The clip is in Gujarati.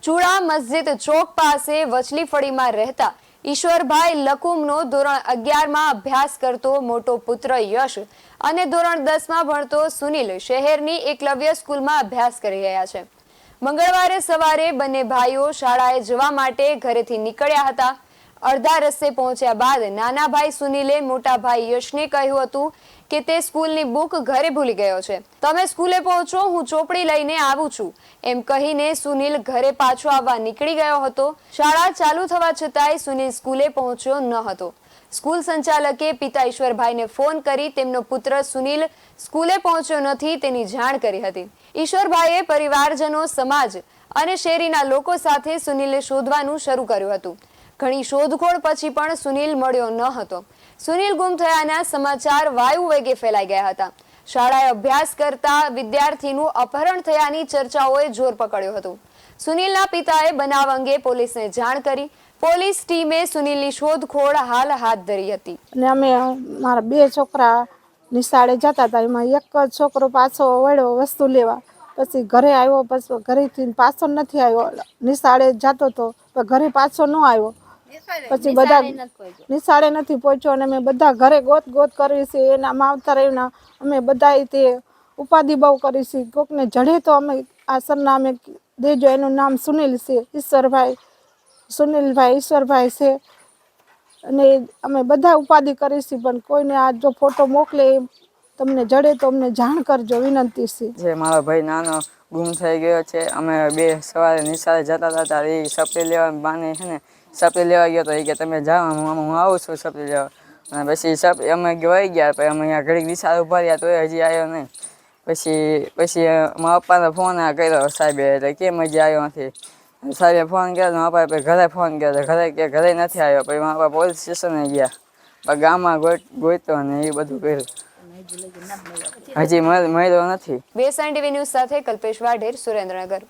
ચૂડા મસ્જિદ ચોક પાસે વચલી ફળીમાં રહેતા ઈશ્વરભાઈ લકુમનો ધોરણ 11માં અભ્યાસ કરતો મોટો પુત્ર યશ અને ધોરણ 10માં ભણતો સુનિલ શહેરની એકલવ્ય સ્કૂલમાં અભ્યાસ કરી રહ્યા છે। મંગળવારે સવારે બંને ભાઈઓ શાળાએ જવા માટે ઘરેથી નીકળ્યા હતા। અડધા રસ્તે પહોંચ્યા બાદ નાના ભાઈ સુનિલે મોટા ભાઈ યશને કહ્યું હતું કે તે સ્કૂલની બુક ઘરે ભૂલી ગયો છે, તમે સ્કૂલે પહોંચો, હું ચોપડી લઈને આવું છું, એમ કહીને સુનિલ ઘરે પાછો આવવા નીકળી ગયો હતો। શાળા ચાલુ થવા છતાંય સુનિલ સ્કૂલે પહોંચ્યો ન હતો। સ્કૂલ સંચાલકે પિતા ઈશ્વરભાઈને ફોન કરી તેમનો પુત્ર સુનિલ સ્કૂલે પહોંચ્યો નથી તેની જાણ કરી હતી। ઈશ્વરભાઈએ પરિવારજનો, સમાજ અને શેરીના લોકો સાથે સુનિલને શોધવાનું શરૂ કર્યું હતું। ઘણી શોધખોળ પછી પણ સુનિલ મળ્યો ન હતો। સુનિલ ગુમ થયાના સમાચાર વાયુ વેગે ફેલાઈ ગયા હતા। શાળાએ અભ્યાસ કરતા વિદ્યાર્થીનું અપહરણ થયાની ચર્ચાઓએ જોર પકડ્યો હતો। સુનિલના પિતાએ બનાવ અંગે પોલીસને જાણ કરી। પોલીસ ટીમે સુનિલની શોધખોળ હાલ હાથ ધરી હતી। અને અમે મારા બે છોકરા નિશાળે જતા હતા, એમાં એક છોકરો પાછો વળ્યો વસ્તુ લેવા, પછી ઘરે આવ્યો, પછી ઘરેથી પાછો નથી આવ્યો, નિશાળે જતો હતો પણ ઘરે પાછો ન આવ્યો, પછી બધા નિશાળે નથી પહોંચ્યો અને અમે બધા ઘરે ગોત ગોત કરી છે, એના માવતર એના અમે બધા તે ઉપાધિ બહુ કરી છે, કોકને જડે તો અમે આ સરનામે દેજો। એનું નામ સુનિલ છે, ઈશ્વરભાઈ, સુનિલભાઈ ઈશ્વરભાઈ છે, અને અમે બધા ઉપાધિ કરી છે, પણ કોઈને આ જો ફોટો મોકલે તમને જડે તો અમને જાણ કરજો, વિનંતી છે। જે મારો ભાઈ નાનો ગુમ થઈ ગયો છે। અમે બે સવારે નિશાળે જતા હતા, એ સપલી લેવા બાને છે ને સપલી લેવા ગયો તો એ કે તમે જાઓ, હું આવું છું સપલી લેવા, અને પછી અમે વહી ગયા, પછી અમે અહીંયા ઘડીક નિશાળે ઉભા રહ્યા તો હજી આવ્યો નહીં। પછી મારા પપ્પાને ફોન કર્યો સાહેબે, એટલે કેમ હજી આવ્યો નથી? સાહેબે ફોન કર્યો, મારા પપ્પાએ ઘરે ફોન કર્યો, ઘરે નથી આવ્યો। પછી મારા પપ્પા પોલીસ સ્ટેશને ગયા, ગામમાં ગોઈતો ને એ બધું કર્યું, હજી મળ્યો નથી। BSN TV ન્યૂઝ સાથે કલ્પેશ વાઢેર, સુરેન્દ્રનગર।